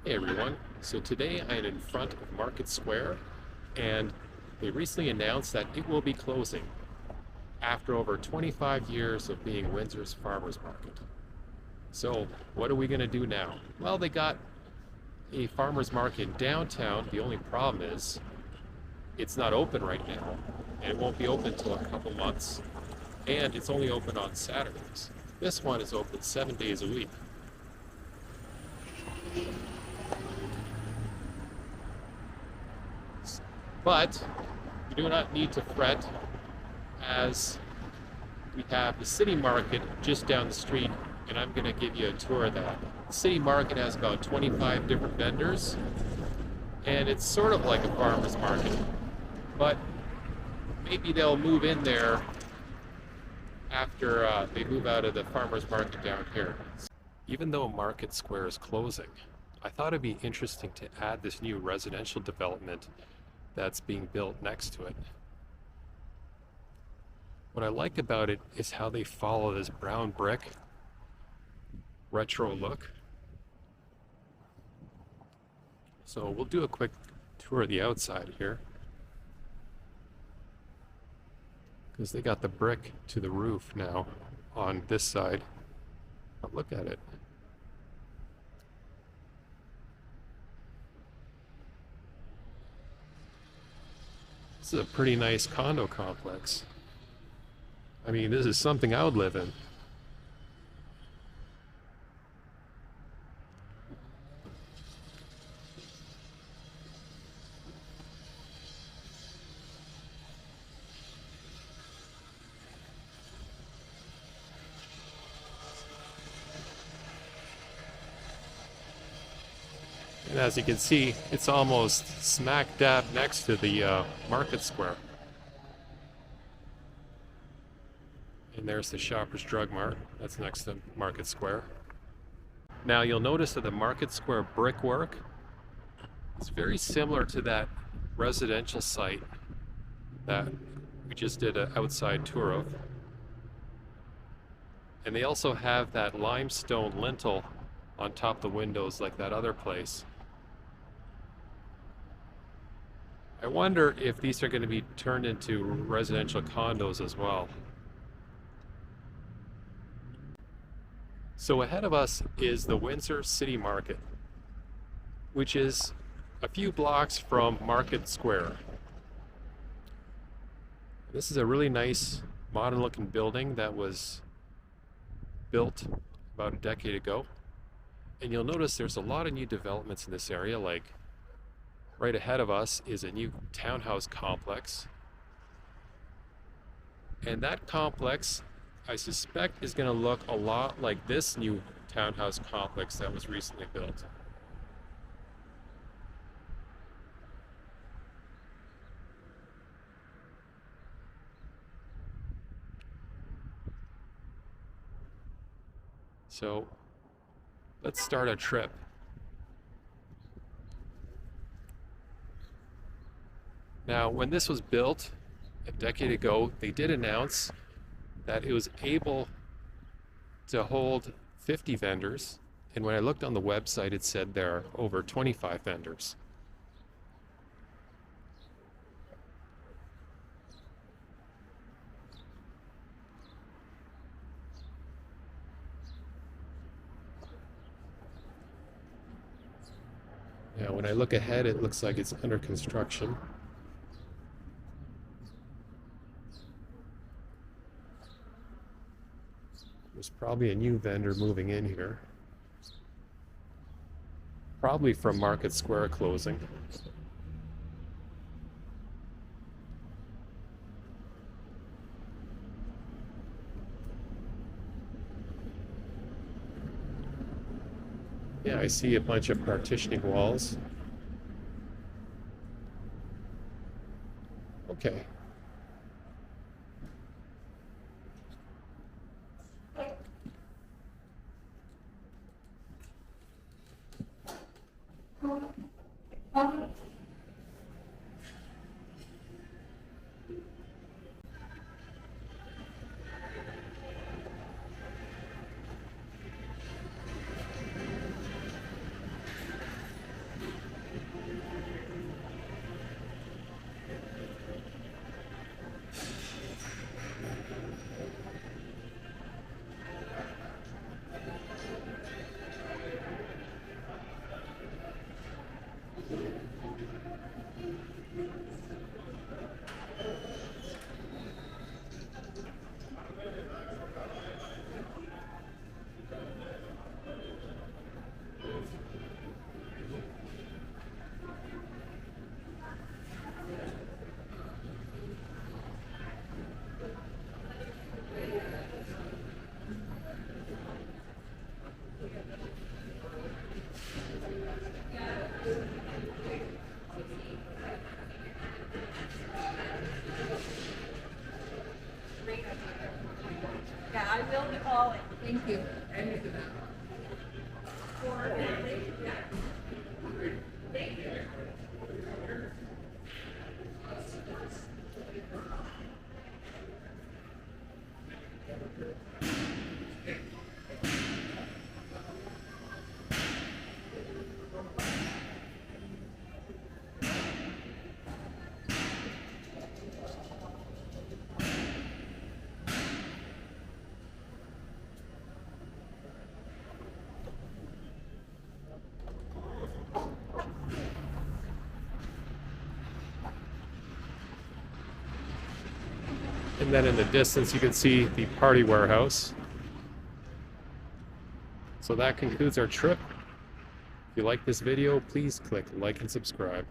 Hey everyone, so today I am in front of Market Square and they recently announced that it will be closing after over 25 years of being Windsor's farmers market. So what are we going to do now? Well, they got a farmers market downtown. The only problem is it's not open right now and it won't be open until a couple months, and it's only open on Saturdays. This one is open 7 days a week. But you do not need to fret, as we have the city market just down the street, and I'm going to give you a tour of that. The city market has about 25 different vendors, and it's sort of like a farmer's market, but maybe they'll move in there after they move out of the farmer's market down here. Even though Market Square is closing, I thought it'd be interesting to add this new residential development that's being built next to it. What I like about it is how they follow this brown brick retro look. So we'll do a quick tour of the outside here, because they got the brick to the roof now on this side. But look at it. This is a pretty nice condo complex. I mean, this is something I would live in. And as you can see, it's almost smack dab next to the Market Square. And there's the Shoppers Drug Mart. That's next to Market Square. Now you'll notice that the Market Square brickwork is very similar to that residential site that we just did an outside tour of. And they also have that limestone lintel on top of the windows like that other place. I wonder if these are going to be turned into residential condos as well. So ahead of us is the Windsor City Market, which is a few blocks from Market Square. This is a really nice modern looking building that was built about a decade ago. And you'll notice there's a lot of new developments in this area. Like right ahead of us is a new townhouse complex. And that complex, I suspect, is going to look a lot like this new townhouse complex that was recently built. So let's start a trip. Now, when this was built a decade ago, they did announce that it was able to hold 50 vendors, and when I looked on the website, it said there are over 25 vendors. Now, when I look ahead, it looks like it's under construction. There's probably a new vendor moving in here. Probably from Market Square closing. Yeah, I see a bunch of partitioning walls. Okay. And then in the distance, you can see the party warehouse. So that concludes our trip. If you like this video, please click like and subscribe.